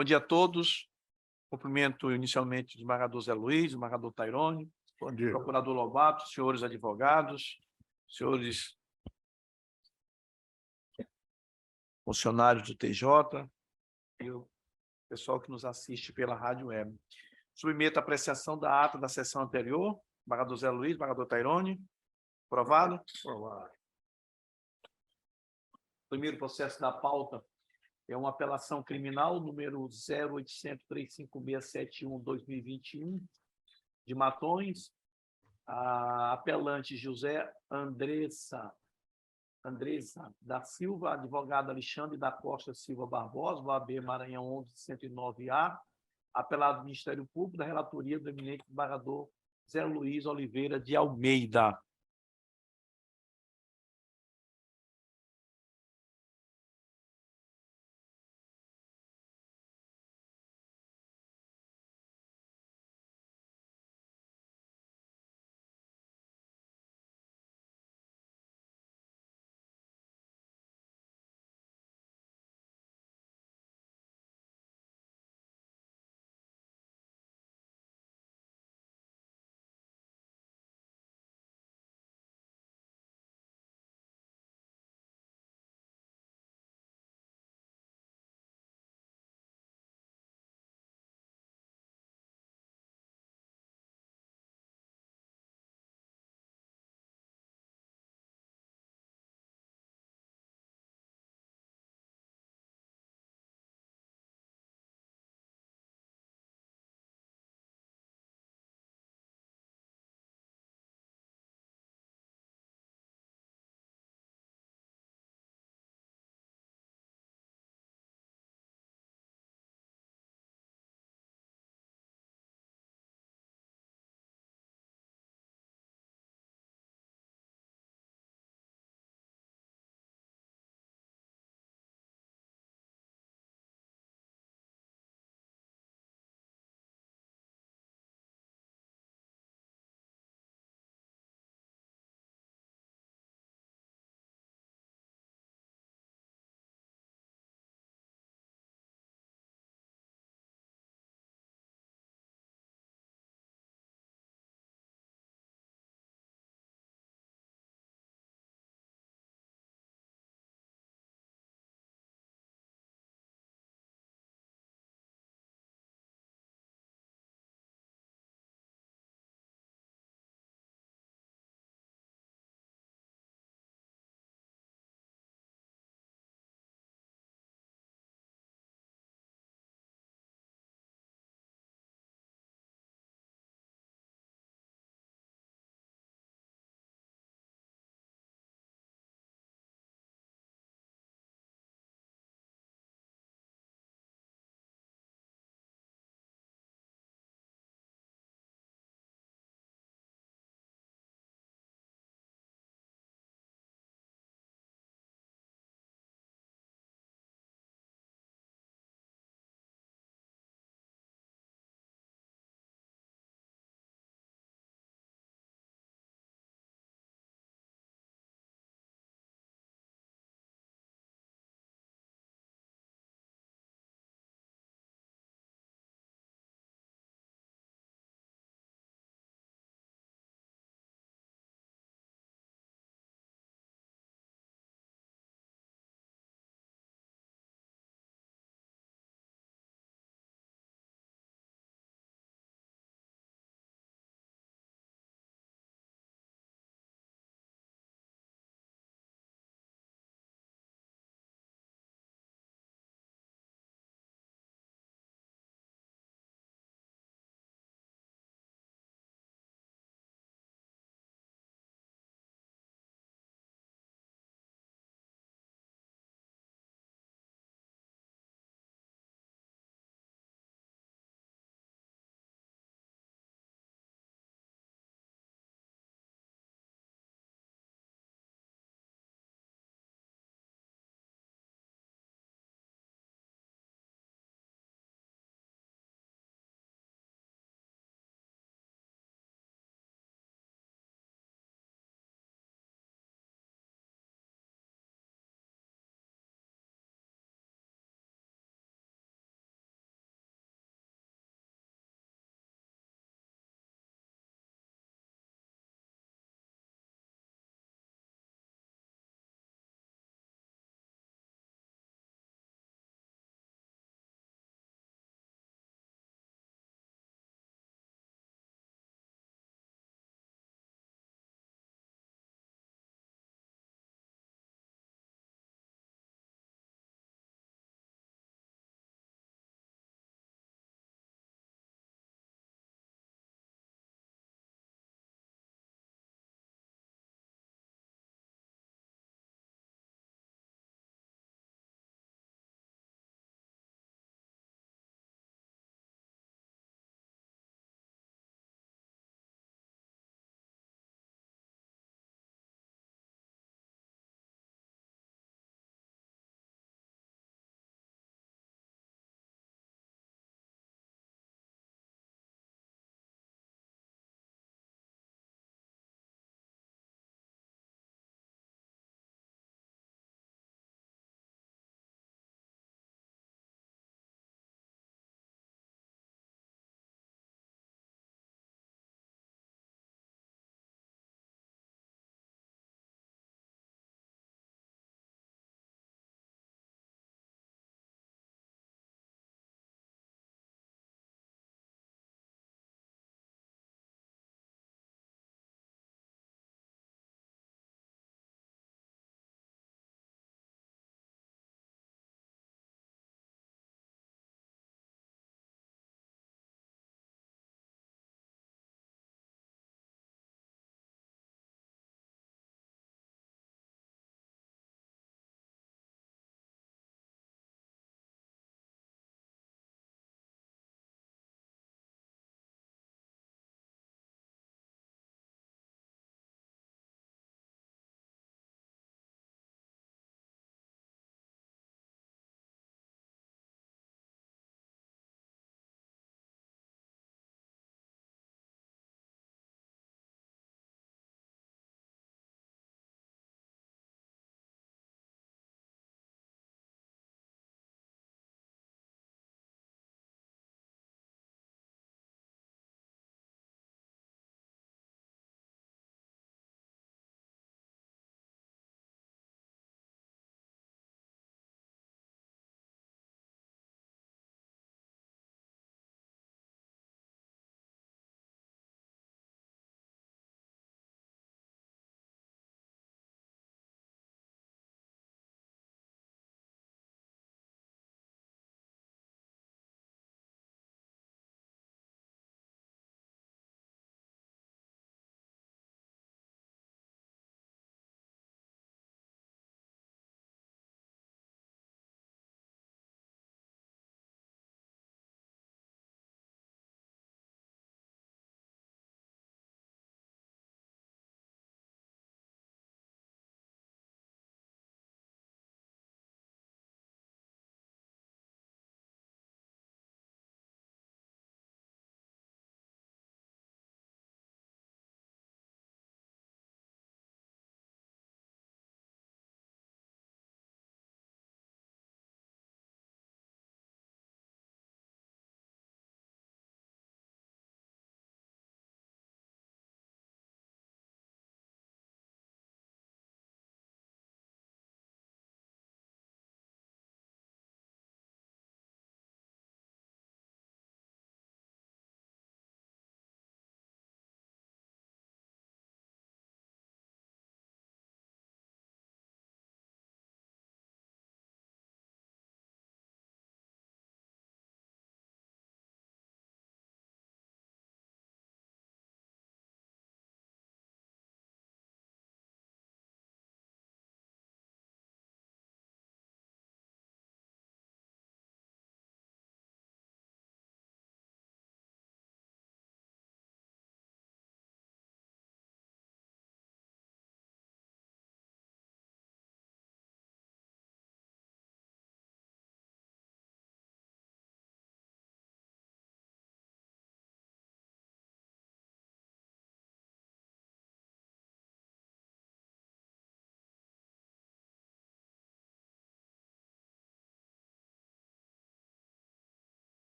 Bom dia a todos. Cumprimento inicialmente o desembargador Zé Luiz, o desembargador Tairone, Bom dia. procurador Lobato, senhores advogados, senhores funcionários do TJ e o pessoal que nos assiste pela rádio web. Submeto a apreciação da ata da sessão anterior. Desembargador Zé Luiz, desembargador Tairone. Aprovado? Aprovado. Primeiro processo da pauta é uma apelação criminal número 0800355671/2021 de Matões. A apelante José Andressa da Silva, advogado Alexandre da Costa Silva Barbosa, OAB Maranhão 11.109A, apelado do Ministério Público, da relatoria do eminente desembargador Zé Luiz Oliveira de Almeida.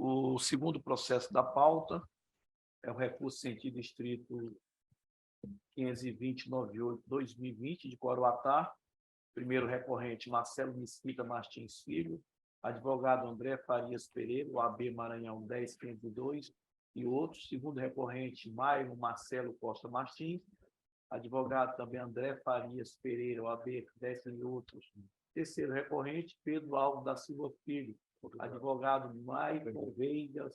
O segundo processo da pauta é o recurso sentido estrito 520.98/2020, de Coroatá. Primeiro recorrente, Marcelo Mesquita Martins Filho. Advogado André Farias Pereira, OAB Maranhão 10.502, e outros. Segundo recorrente, Maio Marcelo Costa Martins. Advogado também André Farias Pereira, OAB 10 e outros. Terceiro recorrente, Pedro Alves da Silva Filho. Advogado Maicon Veiga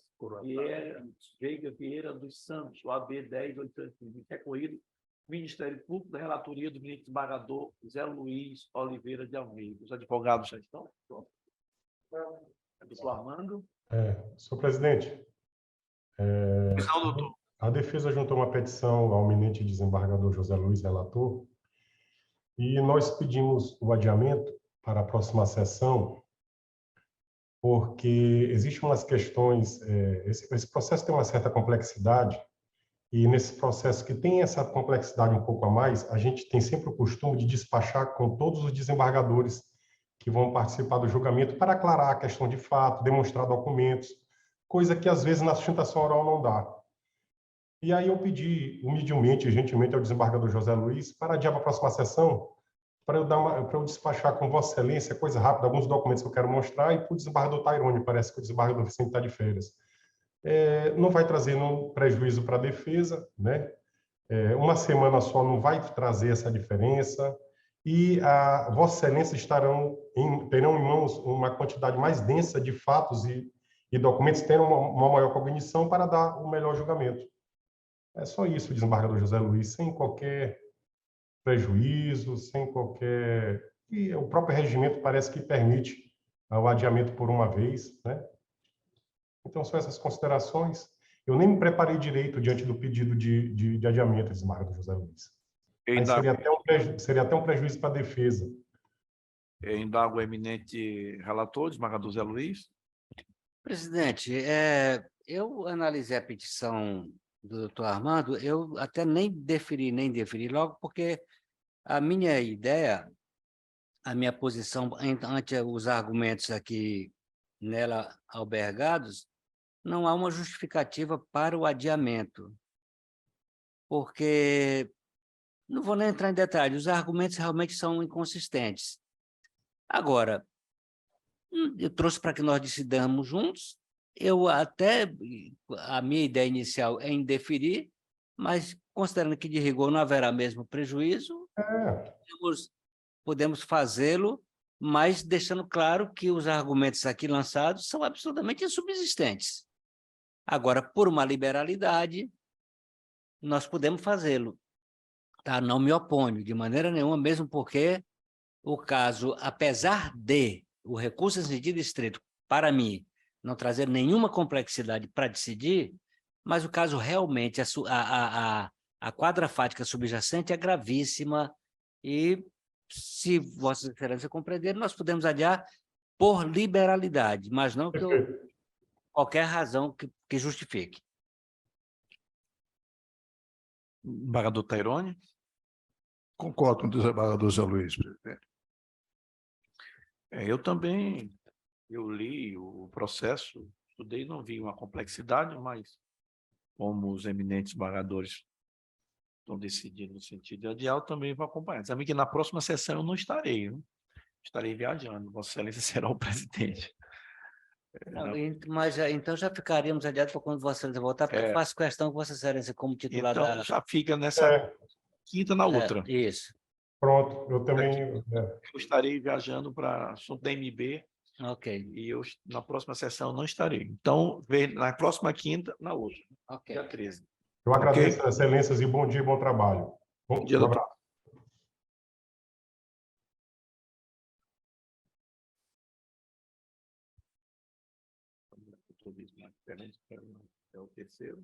Vieira dos Santos, OAB 10.820. Recorrido, Ministério Público, da relatoria do ministro desembargador Zé Luiz Oliveira de Almeida. Os advogados já estão? Doutor Armando? Senhor presidente, Não, doutor. a defesa juntou uma petição ao eminente desembargador José Luiz, relator, e nós pedimos o adiamento para a próxima sessão, porque existem umas questões, esse processo tem uma certa complexidade, e nesse processo que tem essa complexidade um pouco a mais, a gente tem sempre o costume de despachar com todos os desembargadores que vão participar do julgamento para aclarar a questão de fato, demonstrar documentos, coisa que às vezes na sustentação oral não dá. E aí eu pedi humildemente e gentilmente ao desembargador José Luiz para adiar para a próxima sessão, para eu despachar com Vossa Excelência, coisa rápida, alguns documentos que eu quero mostrar, e para o desembargador Tairone, parece que o desembargador Vicente está de férias. Não vai trazer nenhum prejuízo para a defesa, né? Uma semana só não vai trazer essa diferença, e a Vossa Excelência terão em mãos uma quantidade mais densa de fatos e documentos, terão uma maior cognição para dar o melhor julgamento. É só isso, desembargador José Luiz, sem qualquer prejuízo, sem qualquer... E o próprio regimento parece que permite o adiamento por uma vez, né? Então, são essas considerações. Eu nem me preparei direito diante do pedido de adiamento, desembargador José Luiz. Aí seria até um prejuízo para a defesa. Eu indago o eminente relator, desembargador Zé Luiz. Presidente, eu analisei a petição do doutor Armando, eu até nem deferi logo, porque a minha ideia, a minha posição ante os argumentos aqui nela albergados, não há uma justificativa para o adiamento, porque, não vou nem entrar em detalhes, os argumentos realmente são inconsistentes. Agora, eu trouxe para que nós decidamos juntos, a minha ideia inicial é indeferir, mas considerando que de rigor não haverá mesmo prejuízo, podemos fazê-lo, mas deixando claro que os argumentos aqui lançados são absolutamente insubsistentes. Agora, por uma liberalidade, nós podemos fazê-lo. Tá? Não me oponho de maneira nenhuma, mesmo porque o caso, apesar de o recurso em sentido estrito, para mim, não trazer nenhuma complexidade para decidir, mas o caso realmente, a quadra fática subjacente é gravíssima e, se Vossa Excelência compreender, nós podemos adiar por liberalidade, mas não por qualquer razão que justifique. Desembargador Tairone. Concordo com o desembargador Zé Luiz, presidente. Eu também, li o processo, estudei, não vi uma complexidade, mas como os eminentes desembargadores estão decidindo no sentido de adiar, eu também vou acompanhar. Sabe que na próxima sessão eu não estarei, né? Estarei viajando, Vossa Excelência será o presidente. Não, mas então já ficaríamos adiados para quando Vossa Excelência voltar, porque eu faço questão que Vossa Excelência, como titular então, da... já fica nessa quinta na outra. Isso. Pronto, eu também... Eu estarei viajando para assunto da MB. Ok. E eu, na próxima sessão, não estarei. Então, na próxima quinta, na outra. Ok. Dia 13. Eu agradeço, excelências, e bom dia e bom trabalho. Bom dia, doutor. É o terceiro.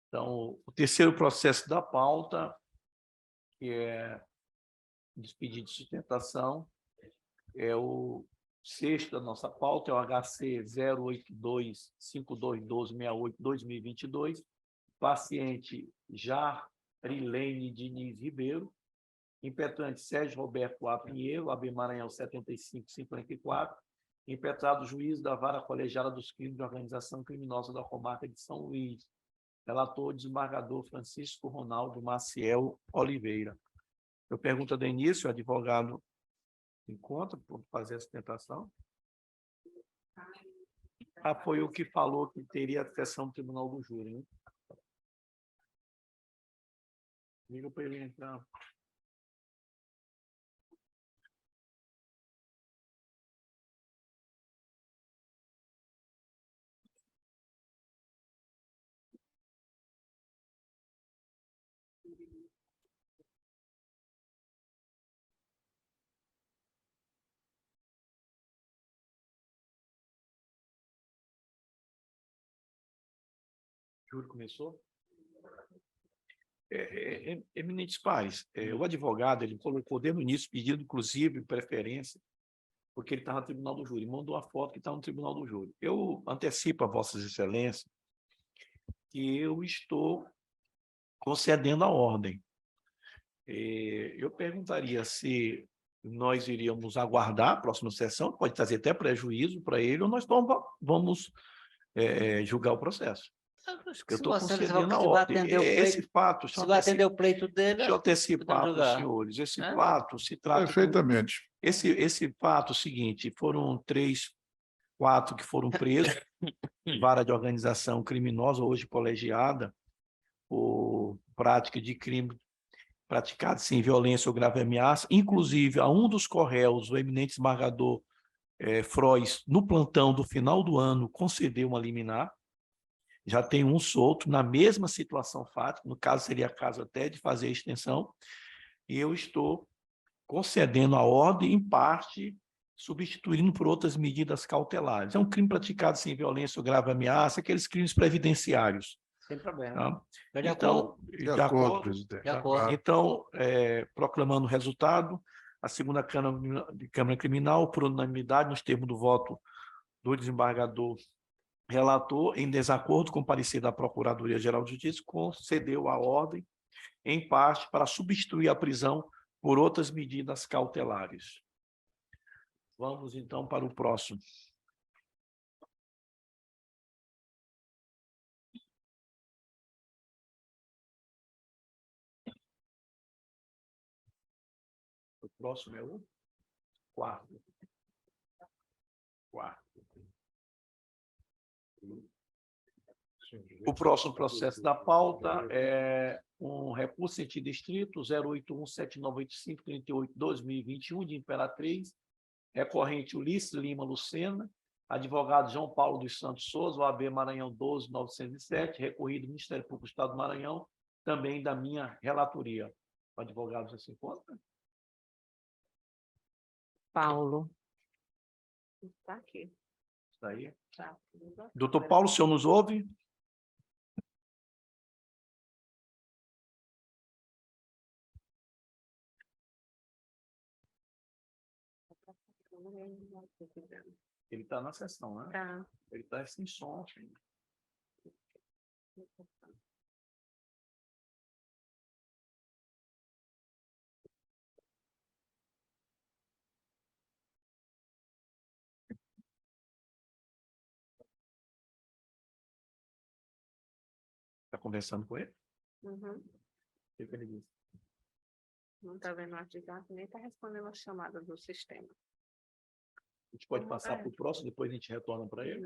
Então, o terceiro processo da pauta, que é despedido de sustentação, é o Sexta, nossa pauta é o HC 082521268-2022, paciente Jarilene Diniz Ribeiro, impetrante Sérgio Roberto A. Pinheiro, AB Maranhão 7554, impetrado juiz da Vara Colegiada dos Crimes de Organização Criminosa da Comarca de São Luís, relator desembargador Francisco Ronaldo Maciel Oliveira. Eu pergunto de início, o advogado encontra por fazer a sustentação? Foi o que falou que teria a sessão do Tribunal do Júri, né? Liga para ele entrar. O júri começou? Eminentes pares, o advogado ele colocou desde o início pedido, inclusive, preferência, porque ele estava no Tribunal do Júri, mandou a foto que está no Tribunal do Júri. Eu antecipo a Vossas Excelências que eu estou concedendo a ordem. Eu perguntaria se nós iríamos aguardar a próxima sessão, pode trazer até prejuízo para ele, ou nós vamos julgar o processo. Eu estou concedendo a ordem. Esse fato... Se vai atender o pleito dele... Deixa eu antecipar para os senhores. Esse fato se trata... Perfeitamente. Esse fato, é o seguinte, foram 4 que foram presos, vara de organização criminosa, hoje colegiada, por prática de crime praticado sem violência ou grave ameaça, inclusive a um dos corréus, o eminente desembargador Frois, no plantão do final do ano, concedeu uma liminar. Já tem um solto na mesma situação fática, no caso seria caso até de fazer a extensão, e eu estou concedendo a ordem, em parte, substituindo por outras medidas cautelares. É um crime praticado sem violência ou grave ameaça, aqueles crimes previdenciários. Sem problema. Tá? De acordo, presidente. De acordo. Então, proclamando o resultado, a segunda Câmara Criminal, por unanimidade, nos termos do voto do desembargador relator, em desacordo com o parecer da Procuradoria-Geral de Justiça, concedeu a ordem, em parte, para substituir a prisão por outras medidas cautelares. Vamos, então, para o próximo. O próximo é o quarto. O próximo processo da pauta é um recurso em sentido estrito 081-7985-38-2021 de Imperatriz, recorrente Ulisses Lima Lucena, advogado João Paulo dos Santos Souza, OAB Maranhão 12.907, recorrido do Ministério Público do Estado do Maranhão, também da minha relatoria. O advogado já se encontra? Paulo. Está aqui. Está aí. Tá. Doutor Paulo, o senhor nos ouve? Ele está na sessão, né? Tá. Ele está sem som. Está conversando com ele? Uhum. O que ele disse? Não está vendo o WhatsApp, nem está respondendo a chamada do sistema. A gente pode passar para o próximo, depois a gente retorna para ele?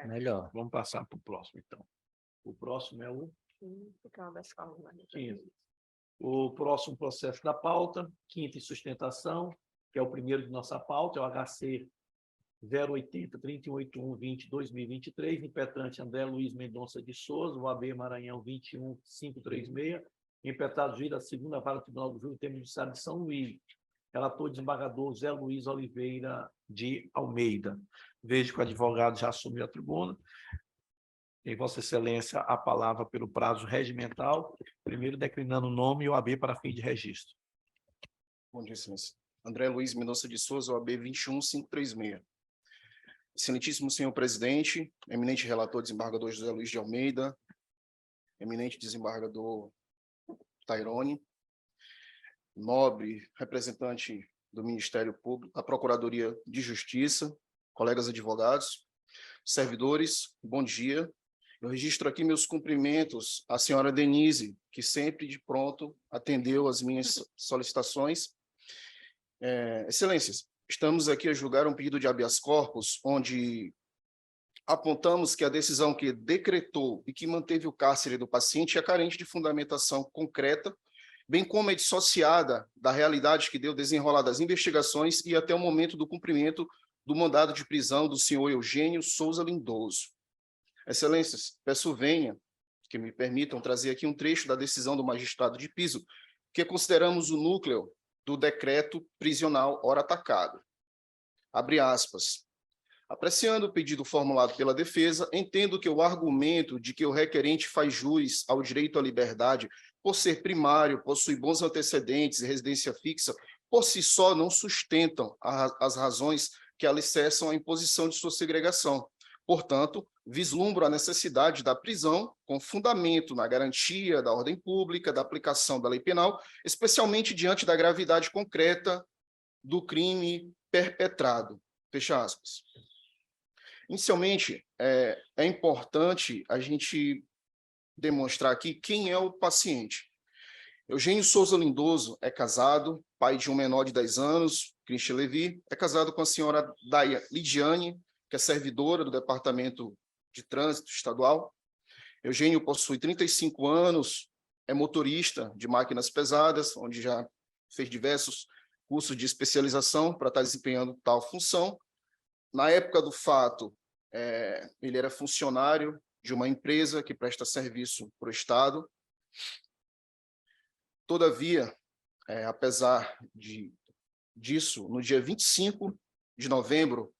Melhor. Vamos passar para o próximo, então. O próximo é o 15. O próximo processo da pauta, quinta em sustentação, que é o primeiro de nossa pauta, é o HC 080-381-20-2023, impetrante André Luiz Mendonça de Souza, OAB Maranhão 21536, impetrado juiz da segunda vara do Tribunal do Júri, termo judiciário de São Luís, relator desembargador Zé Luiz Oliveira de Almeida. Vejo que o advogado já assumiu a tribuna. Tem Vossa Excelência a palavra pelo prazo regimental, primeiro declinando o nome e o OAB para fim de registro. Bom dia, Excelência. André Luiz Mendonça de Souza, OAB 21536. Excelentíssimo senhor presidente, eminente relator desembargador José Luiz de Almeida, eminente desembargador Tairone, nobre representante do Ministério Público, da Procuradoria de Justiça, colegas advogados, servidores, bom dia. Eu registro aqui meus cumprimentos à senhora Denise, que sempre de pronto atendeu às minhas solicitações. Excelências, estamos aqui a julgar um pedido de habeas corpus, onde apontamos que a decisão que decretou e que manteve o cárcere do paciente é carente de fundamentação concreta, bem como é dissociada da realidade que deu desenrolar das investigações e até o momento do cumprimento do mandado de prisão do senhor Eugênio Souza Lindoso. Excelências, peço venha que me permitam trazer aqui um trecho da decisão do magistrado de piso, que consideramos o núcleo do decreto prisional ora atacado. Abre aspas. Apreciando o pedido formulado pela defesa, entendo que o argumento de que o requerente faz jus ao direito à liberdade por ser primário, possui bons antecedentes e residência fixa, por si só não sustentam as razões que alicerçam a imposição de sua segregação. Portanto, vislumbro a necessidade da prisão com fundamento na garantia da ordem pública, da aplicação da lei penal, especialmente diante da gravidade concreta do crime perpetrado. Fecha aspas. Inicialmente, é importante a gente demonstrar aqui quem é o paciente. Eugênio Souza Lindoso é casado, pai de um menor de 10 anos, Christian Levi, é casado com a senhora Daia Lidiane, que é servidora do Departamento de Trânsito Estadual. Eugênio possui 35 anos, é motorista de máquinas pesadas, onde já fez diversos cursos de especialização para estar desempenhando tal função. Na época do fato, ele era funcionário de uma empresa que presta serviço para o Estado. Todavia, apesar disso, no dia 25 de novembro,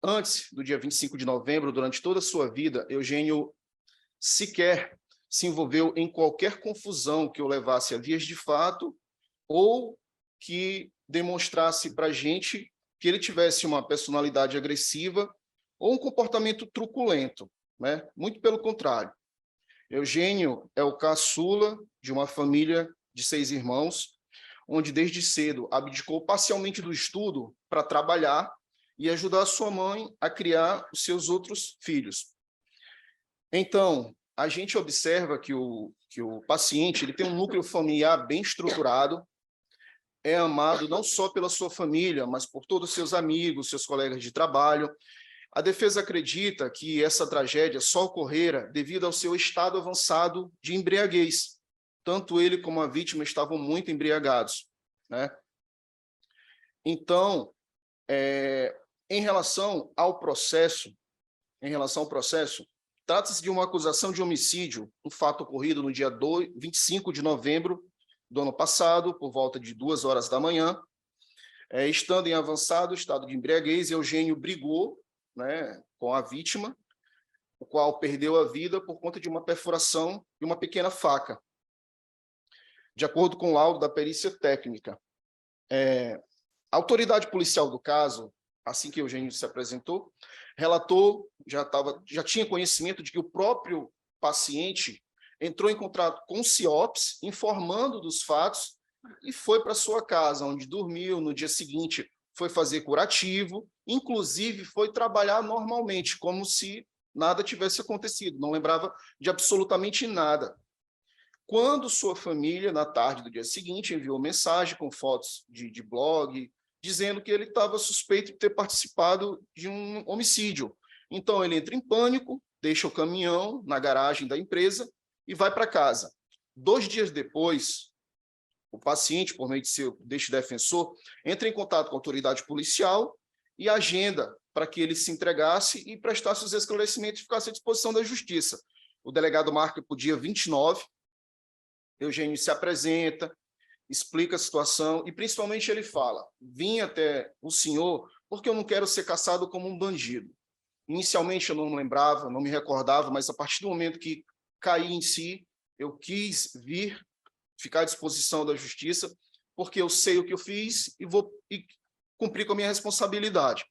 antes do dia 25 de novembro, durante toda a sua vida, Eugênio sequer se envolveu em qualquer confusão que o levasse a vias de fato ou que demonstrasse para a gente que ele tivesse uma personalidade agressiva ou um comportamento truculento, né? Muito pelo contrário. Eugênio é o caçula de uma família de 6 irmãos, onde desde cedo abdicou parcialmente do estudo para trabalhar e ajudar a sua mãe a criar os seus outros filhos. Então, a gente observa que o paciente ele tem um núcleo familiar bem estruturado, é amado não só pela sua família, mas por todos os seus amigos, seus colegas de trabalho. A defesa acredita que essa tragédia só ocorrera devido ao seu estado avançado de embriaguez. Tanto ele como a vítima estavam muito embriagados, né? Então, em relação ao processo, trata-se de uma acusação de homicídio, um fato ocorrido no dia 25 de novembro do ano passado, por volta de 2 horas da manhã. Estando em avançado estado de embriaguez, Eugênio brigou, né, com a vítima, o qual perdeu a vida por conta de uma perfuração de uma pequena faca. De acordo com o laudo da perícia técnica, a autoridade policial do caso, assim que Eugênio se apresentou, relatou, já tinha conhecimento de que o próprio paciente entrou em contato com o CIOPS, informando dos fatos, e foi para sua casa, onde dormiu. No dia seguinte, foi fazer curativo, inclusive foi trabalhar normalmente, como se nada tivesse acontecido, não lembrava de absolutamente nada. Quando sua família, na tarde do dia seguinte, enviou mensagem com fotos de blog, dizendo que ele estava suspeito de ter participado de um homicídio. Então, ele entra em pânico, deixa o caminhão na garagem da empresa e vai para casa. 2 dias depois, o paciente, por meio deste defensor, entra em contato com a autoridade policial e agenda para que ele se entregasse e prestasse os esclarecimentos e ficasse à disposição da justiça. O delegado marca para o dia 29, Eugênio se apresenta, explica a situação e, principalmente, ele fala: vim até o senhor porque eu não quero ser caçado como um bandido. Inicialmente, eu não lembrava, não me recordava, mas a partir do momento que caí em si, eu quis vir, ficar à disposição da justiça, porque eu sei o que eu fiz e cumprir com a minha responsabilidade.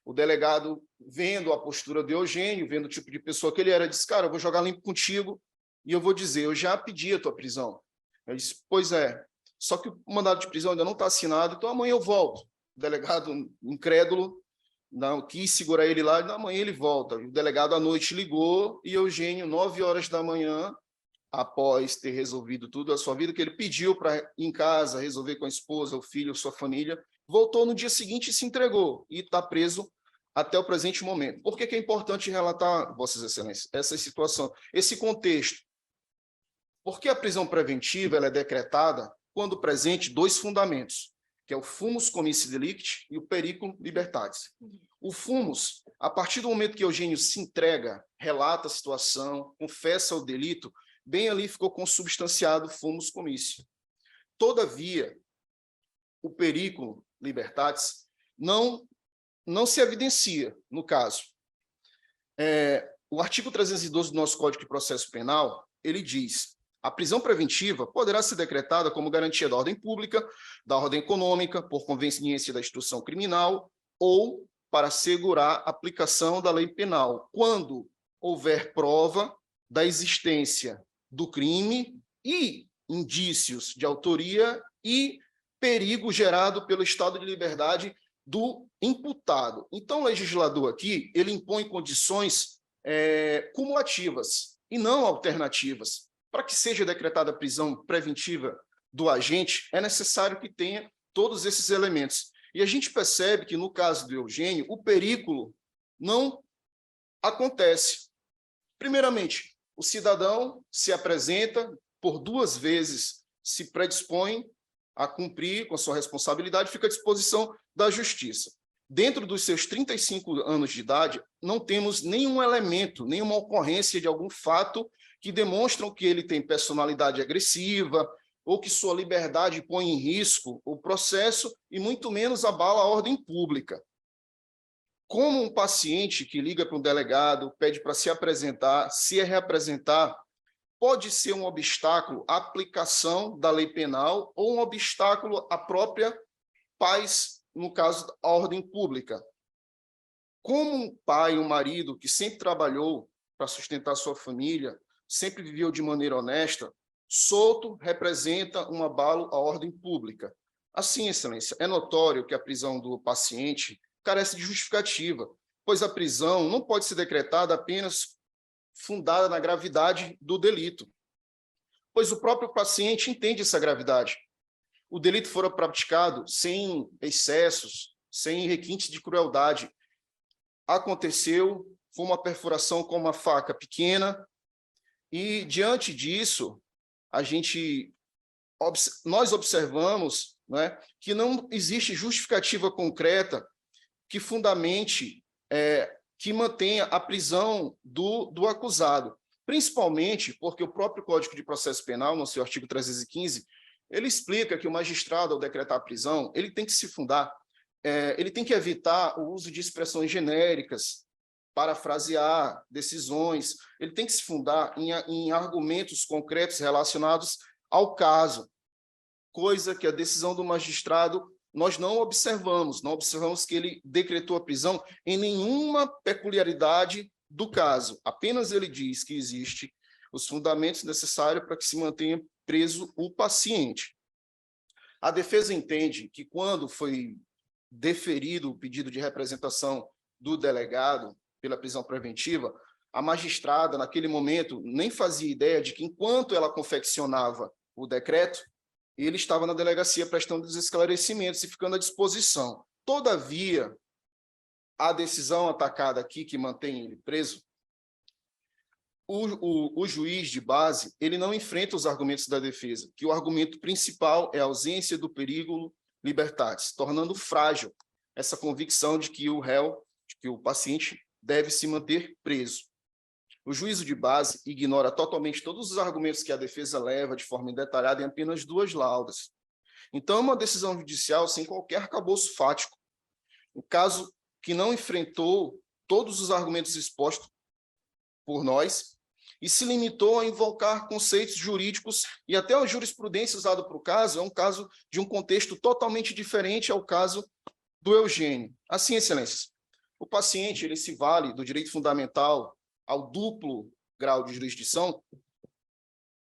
O delegado, vendo a postura do Eugênio, vendo o tipo de pessoa que ele era, disse, cara, eu vou jogar limpo contigo e eu vou dizer, eu já pedi a tua prisão. Eu disse, pois é, só que o mandado de prisão ainda não está assinado, então amanhã eu volto. O delegado, incrédulo, não quis segurar ele lá, amanhã ele volta. O delegado à noite ligou e Eugênio, 9 horas da manhã, após ter resolvido tudo a sua vida, que ele pediu para ir em casa, resolver com a esposa, o filho, sua família, voltou no dia seguinte e se entregou, e está preso até o presente momento. Por que é importante relatar, Vossas Excelências, essa situação, esse contexto? Porque a prisão preventiva ela é decretada quando presente 2 fundamentos, que é o fumus comissi delicti e o periculum libertatis. O fumus, a partir do momento que Eugênio se entrega, relata a situação, confessa o delito, bem ali ficou consubstanciado o fumus comissi. Todavia, o periculum libertatis não se evidencia no caso. O artigo 312 do nosso Código de Processo Penal, ele diz: a prisão preventiva poderá ser decretada como garantia da ordem pública, da ordem econômica, por conveniência da instrução criminal ou para assegurar a aplicação da lei penal, quando houver prova da existência do crime e indícios de autoria e perigo gerado pelo estado de liberdade do imputado. Então, o legislador aqui, ele impõe condições cumulativas e não alternativas. Para que seja decretada a prisão preventiva do agente, é necessário que tenha todos esses elementos. E a gente percebe que, no caso do Eugênio, o perigo não acontece. Primeiramente, o cidadão se apresenta, por 2 vezes se predispõe a cumprir com a sua responsabilidade, fica à disposição da justiça. Dentro dos seus 35 anos de idade, não temos nenhum elemento, nenhuma ocorrência de algum fato que demonstram que ele tem personalidade agressiva ou que sua liberdade põe em risco o processo e muito menos abala a ordem pública. Como um paciente que liga para um delegado, pede para se apresentar, se reapresentar, pode ser um obstáculo à aplicação da lei penal ou um obstáculo à própria paz, no caso, da ordem pública. Como um pai, um marido que sempre trabalhou para sustentar sua família, sempre viveu de maneira honesta, solto representa um abalo à ordem pública. Assim, Excelência, é notório que a prisão do paciente carece de justificativa, pois a prisão não pode ser decretada apenas fundada na gravidade do delito, pois o próprio paciente entende essa gravidade. O delito fora praticado sem excessos, sem requintes de crueldade. Aconteceu, foi uma perfuração com uma faca pequena, e, diante disso, nós observamos, né, que não existe justificativa concreta que fundamente, que mantenha a prisão do acusado, principalmente porque o próprio Código de Processo Penal, no seu artigo 315, ele explica que o magistrado, ao decretar a prisão, ele tem que se fundar, ele tem que evitar o uso de expressões genéricas, parafrasear decisões, ele tem que se fundar em argumentos concretos relacionados ao caso, coisa que a decisão do magistrado nós não observamos que ele decretou a prisão em nenhuma peculiaridade do caso, apenas ele diz que existe os fundamentos necessários para que se mantenha preso o paciente. A defesa entende que quando foi deferido o pedido de representação do delegado pela prisão preventiva, a magistrada, naquele momento, nem fazia ideia de que, enquanto ela confeccionava o decreto, ele estava na delegacia prestando os esclarecimentos e ficando à disposição. Todavia, a decisão atacada aqui, que mantém ele preso, o juiz de base, ele não enfrenta os argumentos da defesa, que o argumento principal é a ausência do perigo libertatis, tornando frágil essa convicção de que o réu, de que o paciente deve se manter preso. O juízo de base ignora totalmente todos os argumentos que a defesa leva de forma detalhada em apenas 2 laudas. Então, é uma decisão judicial sem qualquer arcabouço fático. Um caso que não enfrentou todos os argumentos expostos por nós e se limitou a invocar conceitos jurídicos e até a jurisprudência usada para o caso é um caso de um contexto totalmente diferente ao caso do Eugênio. Assim, excelências, o paciente ele se vale do direito fundamental ao duplo grau de jurisdição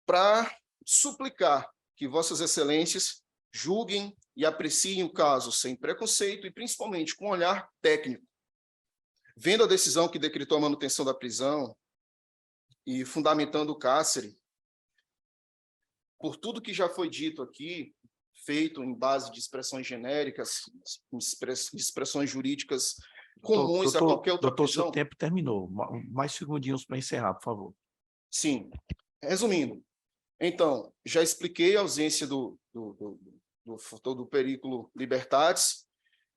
para suplicar que vossas excelências julguem e apreciem o caso sem preconceito e principalmente com olhar técnico. Vendo a decisão que decretou a manutenção da prisão e fundamentando o cárcere, por tudo que já foi dito aqui, feito em base de expressões genéricas, expressões jurídicas comuns a qualquer outra doutor, prisão. seu tempo terminou. Mais segundinhos para encerrar, por favor. Sim. Resumindo, então, já expliquei a ausência do perículo libertatis.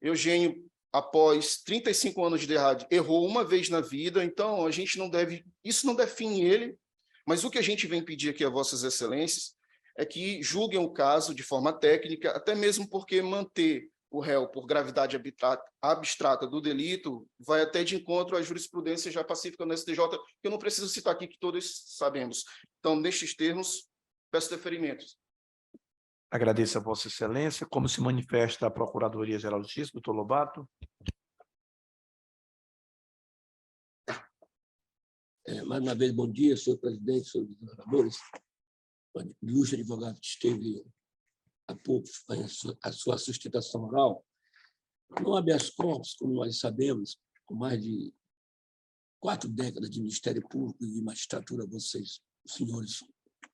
Eugênio, após 35 anos de idade, errou uma vez na vida, então a gente não deve... Isso não define ele, mas o que a gente vem pedir aqui a vossas excelências é que julguem o caso de forma técnica, até mesmo porque manter o réu por gravidade abstrata do delito vai até de encontro à jurisprudência já pacífica no STJ, que eu não preciso citar aqui, que todos sabemos. Então, nestes termos, peço deferimentos. Agradeço a Vossa Excelência. Como se manifesta a Procuradoria-Geral de Justiça, doutor Lobato? Mais uma vez, bom dia, senhor presidente, senhores governadores. O ilustre advogado que esteve há pouco a sua sustentação oral. No habeas corpus, como nós sabemos, com mais de 4 décadas de Ministério Público e de magistratura, vocês, os senhores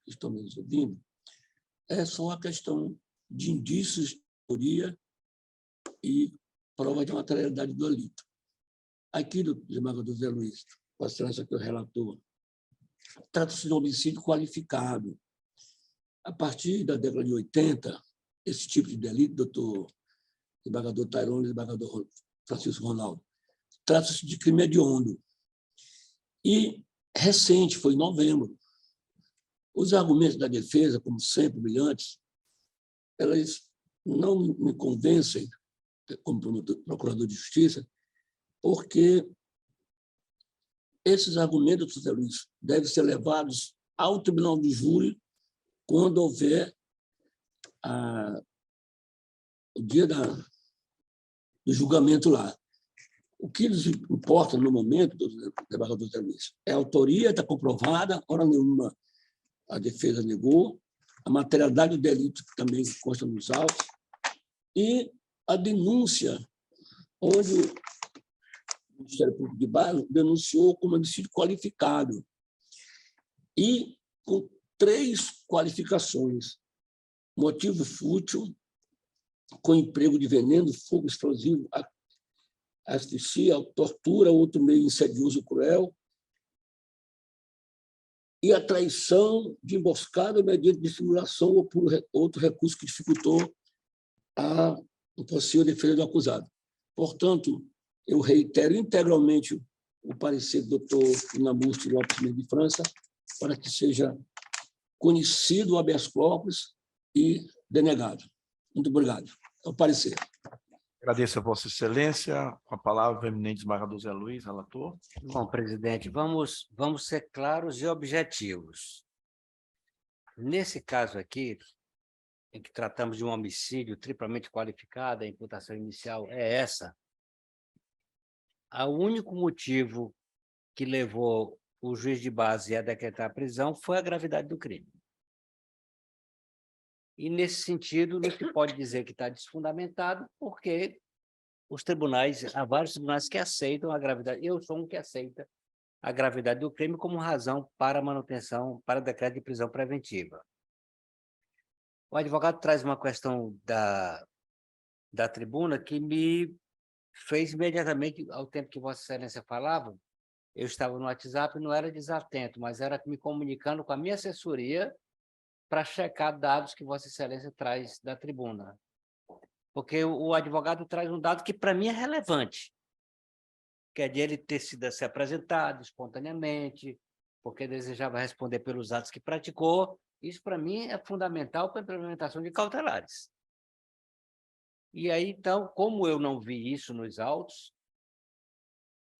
que estão nos ouvindo, é só uma questão de indícios de autoria e prova de materialidade do delito. Aqui, do desembargador Zé Luiz, com a excelência que o relator, trata-se de um homicídio qualificado. A partir da década de 80, esse tipo de delito, doutor desembargador Tairone e desembargador Francisco Ronaldo, trata-se de crime hediondo. E recente, foi em novembro. Os argumentos da defesa, como sempre, brilhantes, elas não me convencem, como procurador de justiça, porque esses argumentos, doutor Luiz, devem ser levados ao tribunal de júri quando houver o dia do julgamento lá. O que nos importa no momento, desembargador Zé Luiz, é a autoria, está comprovada, hora nenhuma a defesa negou, a materialidade do delito que também consta nos autos, e a denúncia, onde o Ministério Público de Bairro denunciou como homicídio qualificado, e com 3 qualificações: motivo fútil, com emprego de veneno, fogo explosivo, asfixia, tortura, outro meio insidioso cruel, e a traição de emboscada mediante dissimulação ou por outro recurso que dificultou a possível defesa do acusado. Portanto, eu reitero integralmente o parecer do doutor Inamuste Lopes de França para que seja conhecido o habeas corpus e denegado. Muito obrigado. É o parecer. Agradeço a Vossa Excelência. Com a palavra, o eminente desembargador Zé Luiz, relator. Bom, presidente, vamos ser claros e objetivos. Nesse caso aqui, em que tratamos de um homicídio triplamente qualificado, a imputação inicial é essa. O único motivo que levou o juiz de base a decretar a prisão foi a gravidade do crime. E, nesse sentido, não se pode dizer que está desfundamentado, porque os tribunais, há vários tribunais que aceitam a gravidade. Eu sou um que aceita a gravidade do crime como razão para manutenção, para decreto de prisão preventiva. O advogado traz uma questão da tribuna que me fez imediatamente, ao tempo que Vossa Excelência falava, eu estava no WhatsApp, não era desatento, mas era me comunicando com a minha assessoria para checar dados que Vossa Excelência traz da tribuna. Porque o advogado traz um dado que, para mim, é relevante, que é de ele ter sido se apresentado espontaneamente, porque desejava responder pelos atos que praticou. Isso, para mim, é fundamental para a implementação de cautelares. E aí, então, como eu não vi isso nos autos,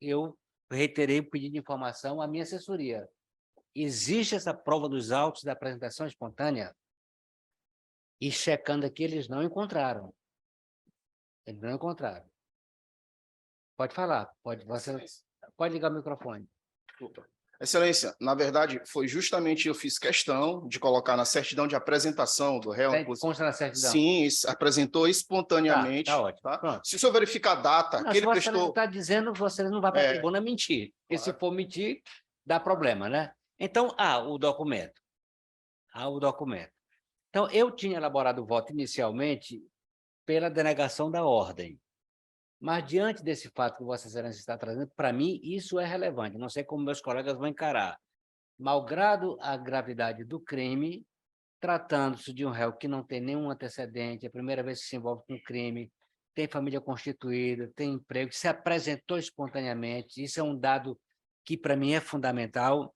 eu reiterei o pedido de informação à minha assessoria. Existe essa prova dos autos da apresentação espontânea? E checando aqui, eles não encontraram. Eles não encontraram. Pode falar, você pode ligar o microfone. Desculpa. Excelência, na verdade, foi justamente eu fiz questão de colocar na certidão de apresentação do réu. Consta na certidão. Sim, apresentou espontaneamente. Tá ótimo. Tá? Pronto. Se o senhor verificar a data Não, que se ele você prestou... está dizendo, você não vai para a tribuna mentir. E se for mentir, dá problema, né? Então, o documento. O documento. Então, eu tinha elaborado o voto inicialmente pela denegação da ordem. Mas, diante desse fato que Vossa Excelência está trazendo, para mim, isso é relevante. Não sei como meus colegas vão encarar. Malgrado a gravidade do crime, tratando-se de um réu que não tem nenhum antecedente, é a primeira vez que se envolve com crime, tem família constituída, tem emprego, se apresentou espontaneamente, isso é um dado que, para mim, é fundamental.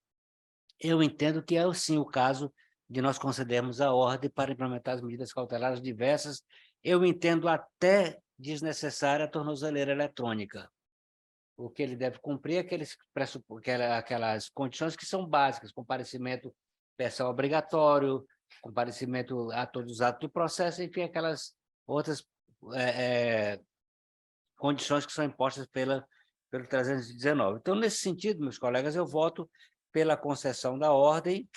Eu entendo que é, sim, o caso de nós concedermos a ordem para implementar as medidas cautelares diversas. Eu entendo até desnecessária a tornozeleira eletrônica. O que ele deve cumprir é aquelas condições que são básicas, comparecimento pessoal obrigatório, comparecimento a todos os atos do processo, enfim, aquelas outras condições que são impostas pelo 319. Então, nesse sentido, meus colegas, eu voto pela concessão da ordem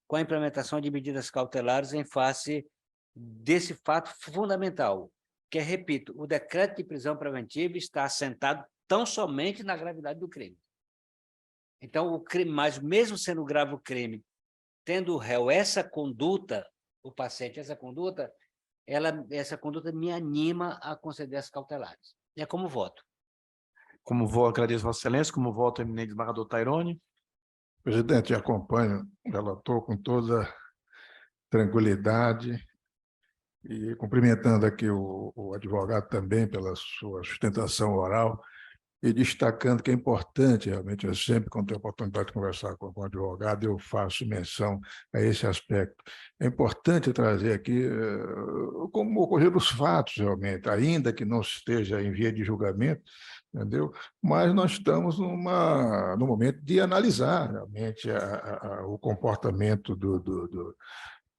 com a implementação de medidas cautelares em face desse fato fundamental, que é, repito, o decreto de prisão preventiva está assentado tão somente na gravidade do crime. Então, o crime, mas mesmo sendo grave o crime, tendo o réu essa conduta, o paciente essa conduta me anima a conceder as cautelares. É como voto. Como voto, agradeço Vossa Excelência, como voto, eminente desembargador Tairone. Presidente, acompanho o relator com toda tranquilidade e cumprimentando aqui o advogado também pela sua sustentação oral e destacando que é importante, realmente, eu sempre, quando tenho a oportunidade de conversar com o advogado, eu faço menção a esse aspecto. É importante trazer aqui como ocorreram os fatos, realmente, ainda que não esteja em via de julgamento, entendeu? Mas nós estamos no momento de analisar, realmente, o comportamento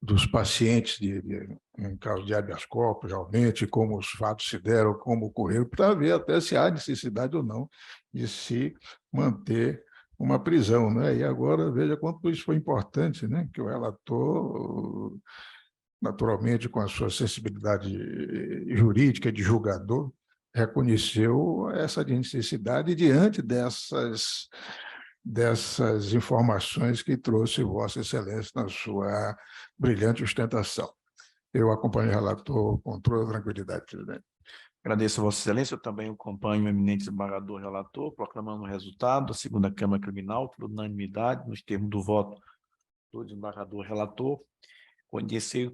dos pacientes, em caso de habeas corpus, realmente, como os fatos se deram, como ocorreram, para ver até se há necessidade ou não de se manter uma prisão, né? E agora, veja quanto isso foi importante, né? Que o relator, naturalmente, com a sua sensibilidade jurídica de julgador, reconheceu essa necessidade diante dessas informações que trouxe Vossa Excelência na sua brilhante sustentação. Eu acompanho o relator com toda tranquilidade, presidente. Agradeço a Vossa Excelência, eu também acompanho o eminente desembargador relator, proclamando o resultado da segunda Câmara Criminal, por unanimidade, nos termos do voto do desembargador relator,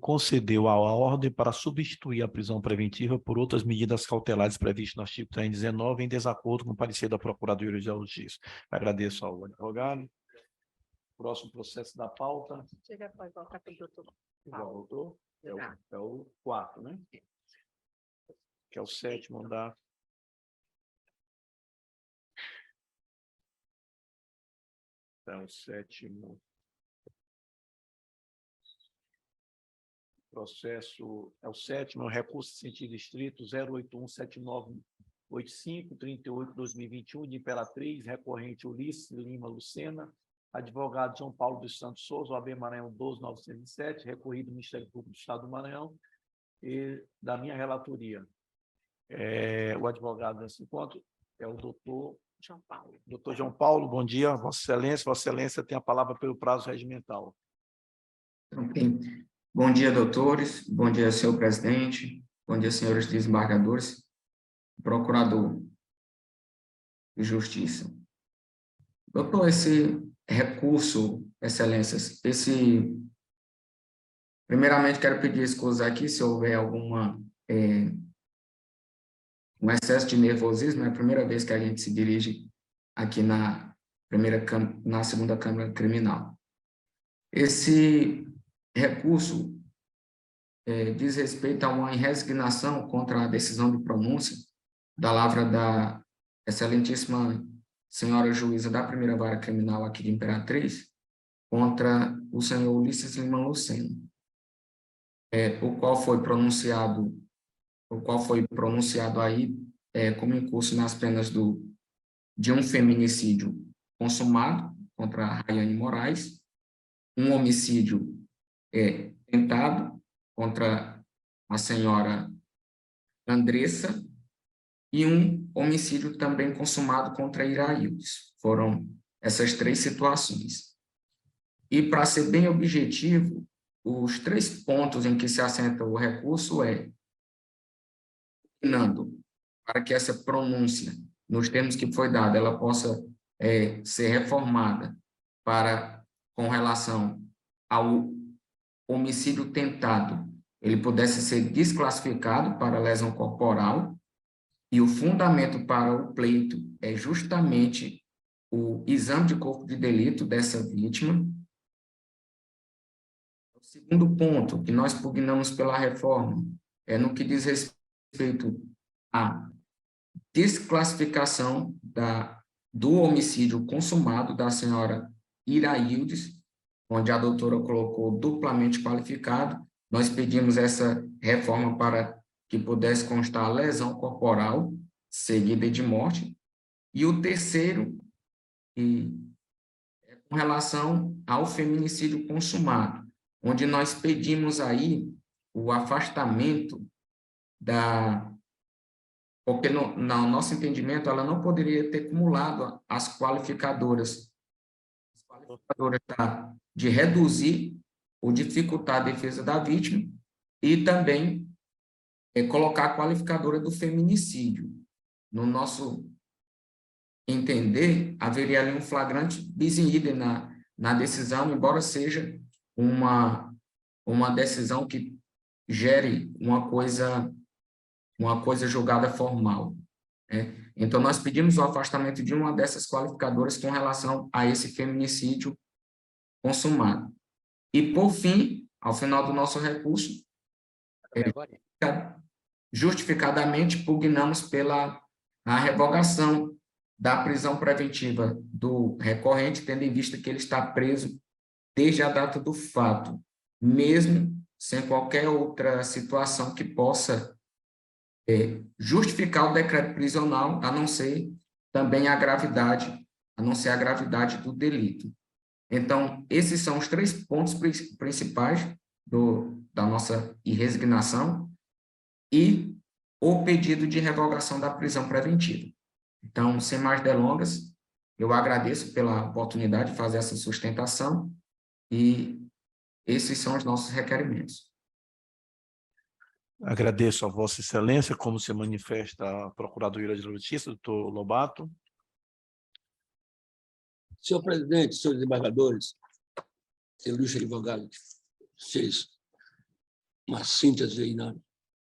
concedeu a ordem para substituir a prisão preventiva por outras medidas cautelares previstas no artigo 319, em desacordo com o parecer da Procuradoria de Justiça. Agradeço ao advogado. Próximo processo da pauta. Você já pode voltar para o doutor. Voltou? É o 4, né? Que é o 7º andar. É o 7º. Processo é o 7º, é o recurso de sentido estrito 081798538/2021 de Imperatriz, recorrente Ulisses Lima Lucena, advogado João Paulo dos Santos Souza, OAB Maranhão 12907, recorrido do Ministério Público do Estado do Maranhão e da minha relatoria. O advogado nesse encontro é o doutor João Paulo. Doutor João Paulo, bom dia, Vossa Excelência. Vossa Excelência tem a palavra pelo prazo regimental. Okay. Bom dia, doutores. Bom dia, senhor presidente. Bom dia, senhores desembargadores. Procurador de Justiça. Doutor, esse recurso, excelências, primeiramente, quero pedir escusa aqui se houver um excesso de nervosismo. É a primeira vez que a gente se dirige aqui na segunda Câmara Criminal. Esse recurso diz respeito a uma resignação contra a decisão de pronúncia da lavra da excelentíssima senhora juíza da primeira vara criminal aqui de Imperatriz contra o senhor Ulisses Lima Lucena, o qual foi pronunciado aí como incurso nas penas do de um feminicídio consumado contra a Rayane Moraes, um homicídio tentado contra a senhora Andressa e um homicídio também consumado contra a Iraildes. Foram essas 3 situações. E, para ser bem objetivo, os 3 pontos em que se assenta o recurso Fernando, para que essa pronúncia, nos termos que foi dada, ela possa ser reformada com relação ao homicídio tentado, ele pudesse ser desclassificado para lesão corporal, e o fundamento para o pleito é justamente o exame de corpo de delito dessa vítima. O segundo ponto que nós pugnamos pela reforma é no que diz respeito à desclassificação do homicídio consumado da senhora Iraildes, onde a doutora colocou duplamente qualificado. Nós pedimos essa reforma para que pudesse constar lesão corporal seguida de morte. E o terceiro, com relação ao feminicídio consumado, onde nós pedimos aí o afastamento porque no nosso entendimento ela não poderia ter acumulado as qualificadoras de reduzir ou dificultar a defesa da vítima e também colocar a qualificadora do feminicídio. No nosso entender, haveria ali um flagrante bis in idem na decisão, embora seja uma decisão que gere uma coisa julgada formal. Então, nós pedimos o afastamento de uma dessas qualificadoras com relação a esse feminicídio consumado. E, por fim, ao final do nosso recurso, justificadamente pugnamos pela revogação da prisão preventiva do recorrente, tendo em vista que ele está preso desde a data do fato, mesmo sem qualquer outra situação que possa justificar o decreto prisional, a não ser também a gravidade do delito. Então, esses são os 3 pontos principais da nossa resignação e o pedido de revogação da prisão preventiva. Então, sem mais delongas, eu agradeço pela oportunidade de fazer essa sustentação e esses são os nossos requerimentos. Agradeço a Vossa Excelência, como se manifesta a Procuradoria de Justiça, doutor Lobato. Senhor presidente, senhores desembargadores, ilustre advogado, fez uma síntese aí na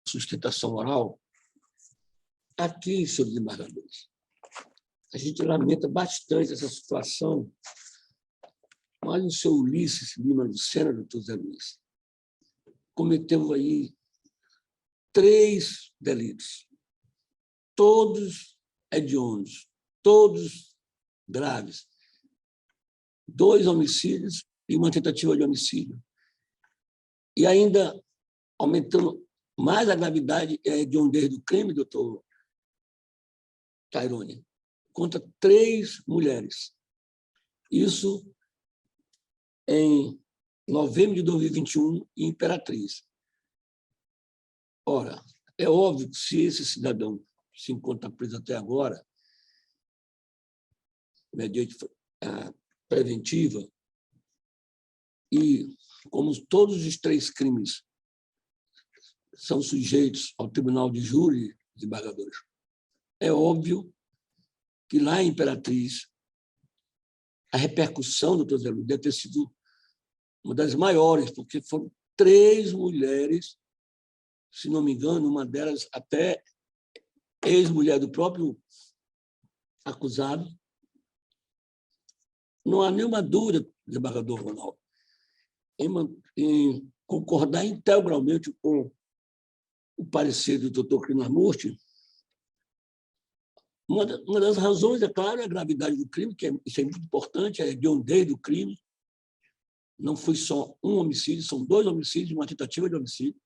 sustentação oral. Aqui, senhores desembargadores, a gente lamenta bastante essa situação, mas o senhor Ulisses Lima Lucena, doutor Zé Luiz, cometeu aí 3 delitos, todos hediondos, todos graves, 2 homicídios e uma tentativa de homicídio. E ainda, aumentando mais a gravidade e a hediondez do crime, doutor Tairone, contra 3 mulheres. Isso em novembro de 2021, em Imperatriz. Ora, é óbvio que se esse cidadão se encontra preso até agora, mediante preventiva, e como todos os 3 crimes são sujeitos ao tribunal de júri, desembargadores, é óbvio que lá em Imperatriz a repercussão do Zé Luiz deve ter sido uma das maiores, porque foram 3 mulheres, se não me engano, uma delas até ex-mulher do próprio acusado. Não há nenhuma dúvida, desembargador Ronaldo, em concordar integralmente com o parecer do doutor Krishnamurti. Uma das razões, é claro, é a gravidade do crime, que isso é muito importante, a hediondez do crime. Não foi só um homicídio, são 2 homicídios e uma tentativa de homicídio.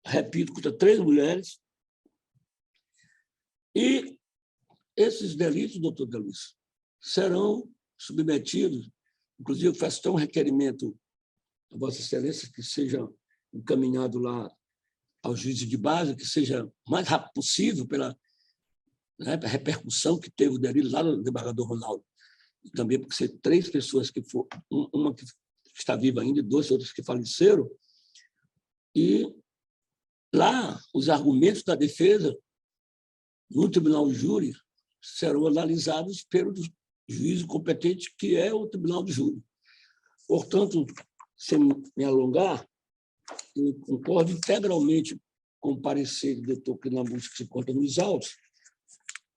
Repito, contra 3 mulheres. E esses delitos, doutor Deluís, serão submetidos, inclusive faz um requerimento a Vossa Excelência que seja encaminhado lá ao juiz de base, que seja o mais rápido possível pela repercussão que teve o delito lá no desembargador Ronaldo. E também porque ser 3 pessoas que foram, uma que está viva ainda e 2 outros que faleceram, e lá os argumentos da defesa no tribunal de júri serão analisados pelo juízo competente, que é o tribunal de júri. Portanto, sem me alongar, eu concordo integralmente com o parecer do doutor Clinambus, que se encontra nos autos,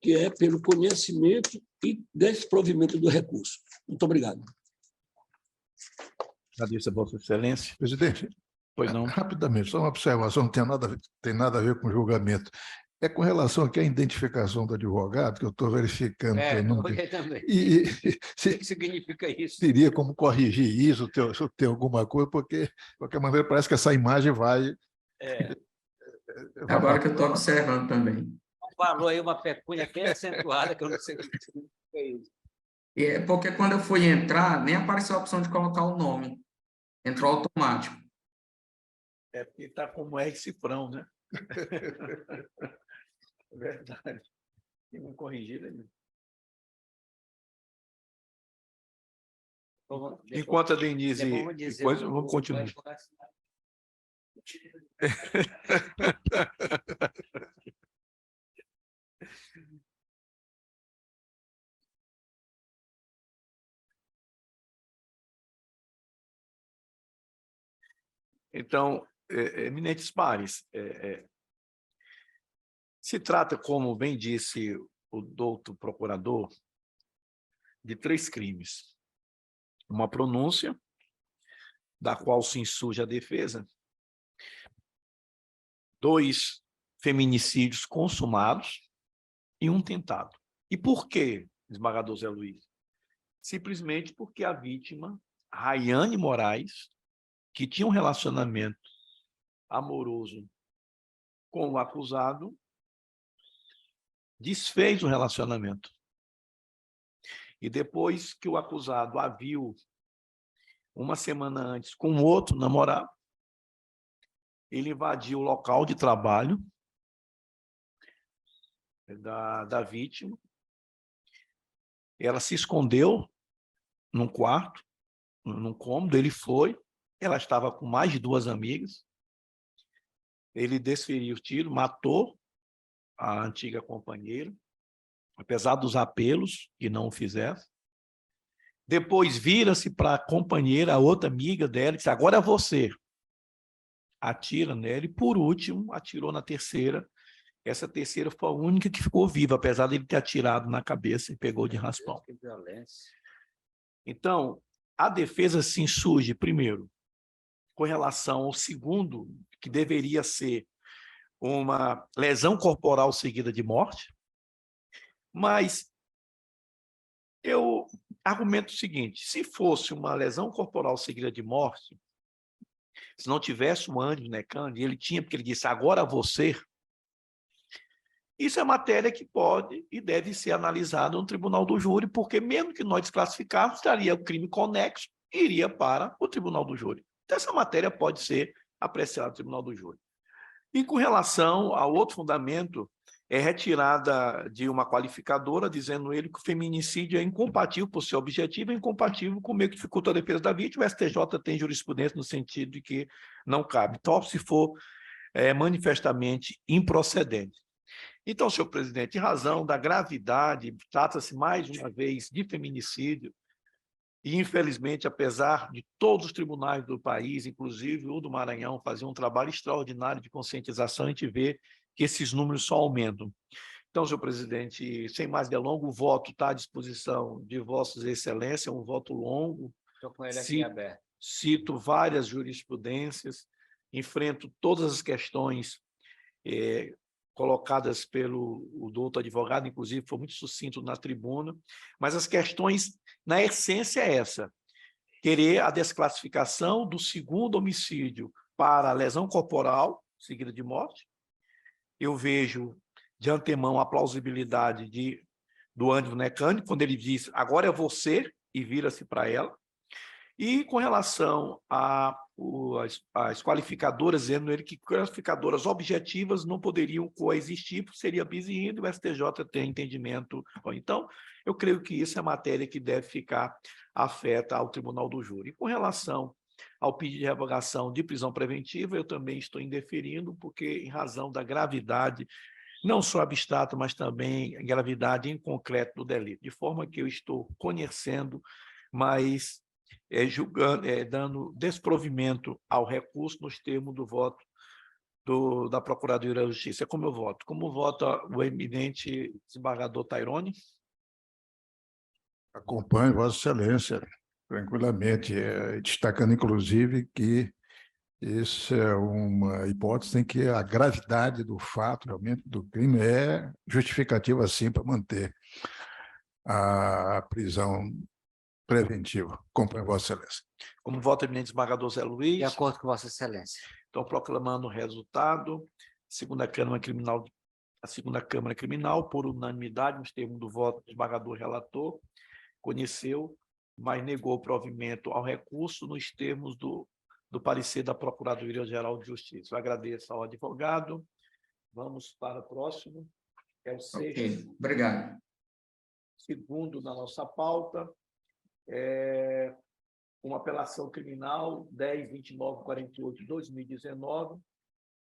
que é pelo conhecimento e desprovimento do recurso. Muito obrigado. Agradeço a Vossa Excelência. Presidente, Pois não. rapidamente, só uma observação, não tem nada a ver com o julgamento. É com relação aqui à identificação do advogado, que eu estou verificando. Que eu não... também. E O que significa isso? teria como corrigir isso, se tem alguma coisa, porque, de qualquer maneira, parece que essa imagem vai... Agora que eu estou observando também. Falou aí uma pecúnia bem acentuada, que eu não sei o que significa isso. E é porque quando eu fui entrar, nem apareceu a opção de colocar o nome. Entrou automático. É porque está como R cifrão, né? É verdade. E não corrigir ainda. Enquanto a Denise... Depois vamos continuar. Então, eminentes pares, se trata, como bem disse o doutor procurador, de 3 crimes. Uma pronúncia, da qual se insurge a defesa, 2 feminicídios consumados e 1 tentado. E por quê, desembargador Zé Luiz? Simplesmente porque a vítima, Rayane Moraes, que tinha um relacionamento amoroso com o acusado, desfez o relacionamento. E depois que o acusado a viu uma semana antes com outro namorado, ele invadiu o local de trabalho da vítima. Ela se escondeu num quarto, num cômodo, ele foi, ela estava com mais de 2 amigas, ele desferiu o tiro, matou a antiga companheira, apesar dos apelos que não o fizesse. Depois vira-se para a companheira, a outra amiga dela, e disse, agora é você. Atira nela e, por último, atirou na terceira. Essa terceira foi a única que ficou viva, apesar de ele ter atirado na cabeça e pegou de raspão. Que violência. Então, a defesa se insurge, primeiro, com relação ao segundo, que deveria ser uma lesão corporal seguida de morte, mas eu argumento o seguinte, se fosse uma lesão corporal seguida de morte, se não tivesse um ânimo necando, e ele tinha, porque ele disse, agora você, isso é matéria que pode e deve ser analisada no tribunal do júri, porque mesmo que nós desclassificarmos, estaria o crime conexo e iria para o tribunal do júri. Então, essa matéria pode ser apreciada no tribunal do júri. E com relação ao outro fundamento, é retirada de uma qualificadora, dizendo ele que o feminicídio é incompatível, por seu objetivo, é incompatível com o meio que dificulta a defesa da vítima. O STJ tem jurisprudência no sentido de que não cabe, só se for manifestamente improcedente. Então, senhor presidente, em razão da gravidade, trata-se mais uma vez de feminicídio, e, infelizmente, apesar de todos os tribunais do país, inclusive o do Maranhão, fazer um trabalho extraordinário de conscientização, a gente vê que esses números só aumentam. Então, senhor presidente, sem mais delongas, o voto está à disposição de vossas excelências, é um voto longo. Estou com ele aqui aberto. Cito várias jurisprudências, enfrento todas as questões colocadas pelo doutor advogado, inclusive foi muito sucinto na tribuna, mas as questões, na essência, é essa: querer a desclassificação do segundo homicídio para lesão corporal, seguida de morte. Eu vejo, de antemão, a plausibilidade de do Ânimo Necane, quando ele diz, agora é você, e vira-se para ela. E com relação às qualificadoras, dizendo ele que qualificadoras objetivas não poderiam coexistir, porque seria bis in idem, o STJ tem entendimento. Então, eu creio que isso é matéria que deve ficar afeta ao Tribunal do Júri. Com relação ao pedido de revogação de prisão preventiva, eu também estou indeferindo, porque em razão da gravidade, não só abstrata, mas também gravidade em concreto do delito, de forma que eu estou conhecendo, mas julgando, dando desprovimento ao recurso nos termos do voto da Procuradoria da Justiça. Como eu voto? Como vota o eminente desembargador Tairone? Acompanho Vossa Excelência tranquilamente, destacando, inclusive, que isso é uma hipótese em que a gravidade do fato, realmente, do crime, é justificativa, sim, para manter a prisão preventiva. Acompanho Vossa Excelência. Como vota o eminente desembargador Zé Luiz? De acordo com Vossa Excelência. Então, proclamando o resultado, a segunda Câmara Criminal, por unanimidade, nos termos do voto do desembargador relator, conheceu, mas negou o provimento ao recurso nos termos do parecer da Procuradoria-Geral de Justiça. Eu agradeço ao advogado. Vamos para o próximo. É o sexto. Ok, obrigado. Segundo na nossa pauta, uma apelação criminal 10.2948/2019,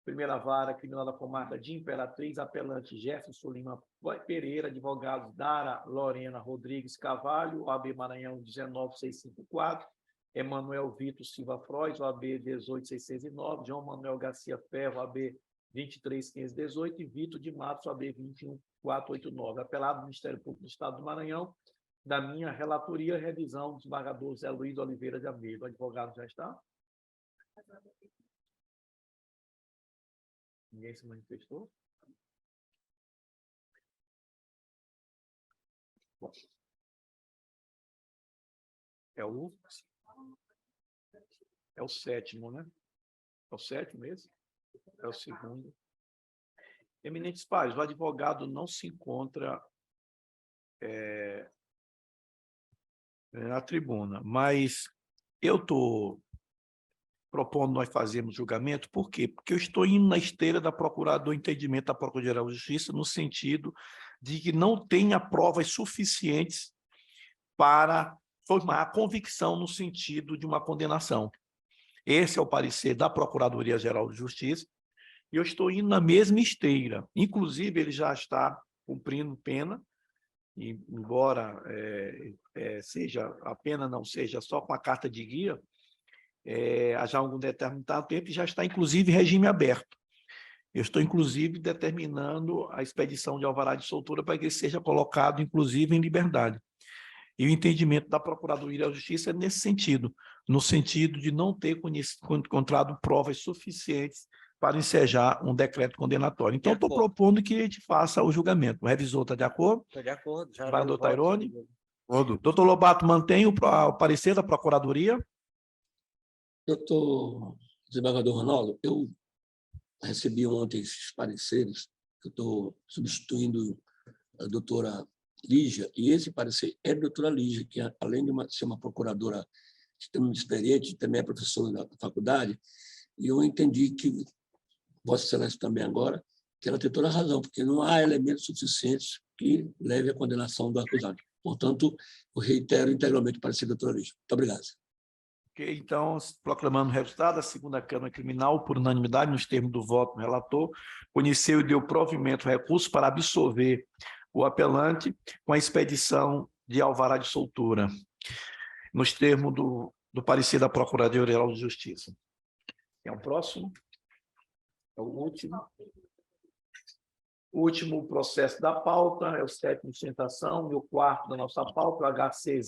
primeira vara criminal da comarca de Imperatriz, apelante Jefferson Lima Pereira, advogados Dara Lorena Rodrigues Carvalho, OAB Maranhão 19654, Emanuel Vitor Silva Frois, OAB 18609, João Manuel Garcia Ferro, OAB 23518 e Vitor de Matos, OAB 21489. Apelado do Ministério Público do Estado do Maranhão, da minha relatoria, revisão do desembargador Zé Luiz Oliveira de Almeida. O advogado já está? Ninguém se manifestou? Bom. É o sétimo, né? É o sétimo esse? É o segundo. Eminentes pares, o advogado não se encontra na tribuna, mas eu estou propondo nós fazermos julgamento, por quê? Porque eu estou indo na esteira do entendimento da Procuradoria-Geral de Justiça, no sentido de que não tenha provas suficientes para formar a convicção no sentido de uma condenação. Esse é o parecer da Procuradoria-Geral de Justiça, e eu estou indo na mesma esteira. Inclusive, ele já está cumprindo pena, e embora a pena não seja só com a carta de guia, há já algum determinado tempo, e já está, inclusive, em regime aberto. Eu estou, inclusive, determinando a expedição de alvará de soltura para que ele seja colocado, inclusive, em liberdade. E o entendimento da Procuradoria da Justiça é nesse sentido, no sentido de não ter encontrado provas suficientes para ensejar um decreto condenatório. Então, estou propondo que a gente faça o julgamento. O revisor está de acordo? Estou de acordo. Desembargador Tairone? Doutor Lobato, mantém o parecer da Procuradoria? Doutor desembargador Ronaldo, eu recebi ontem esses pareceres, que eu estou substituindo a doutora Lígia, e esse parecer é a doutora Lígia, que além de ser uma procuradora extremamente experiente, também é professora da faculdade, e eu entendi que Vossa Excelência também agora, que ela tem toda a razão, porque não há elementos suficientes que leve à condenação do acusado. Portanto, eu reitero integralmente o parecer da doutora Lígia. Muito obrigado. Ok, então, proclamando o resultado, a segunda Câmara Criminal, por unanimidade, nos termos do voto do relator, conheceu e deu provimento ao recurso para absolver o apelante com a expedição de alvará de soltura, nos termos do parecer da Procuradoria-Geral de Justiça. É o próximo? É o último? O último processo da pauta é o sétimo de sustentação, e o quarto da nossa pauta, o HC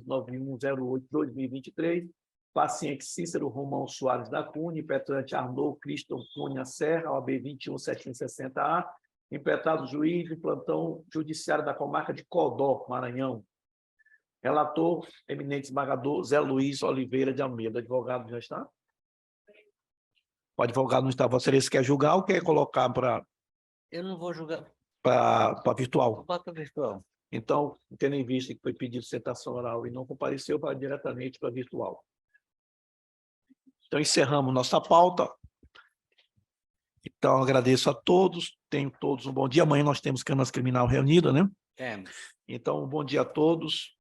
080-159108-2023, paciente Cícero Romão Soares da Cunha, impetrante Arnold Criston Cunha Serra, OAB 21760A, impetrado juiz de plantão judiciário da comarca de Codó, Maranhão. Relator, eminente desembargador Zé Luiz Oliveira de Almeida. O advogado já está? O advogado não está. Vossa Excelência quer julgar ou quer colocar para... Eu não vou julgar. para virtual. Bota virtual. Então, tendo em vista que foi pedido sustentação oral e não compareceu, vai diretamente para virtual. Então, encerramos nossa pauta. Então, agradeço a todos. Tenham todos um bom dia. Amanhã nós temos Câmara Criminal reunida, né? Temos. Então, um bom dia a todos.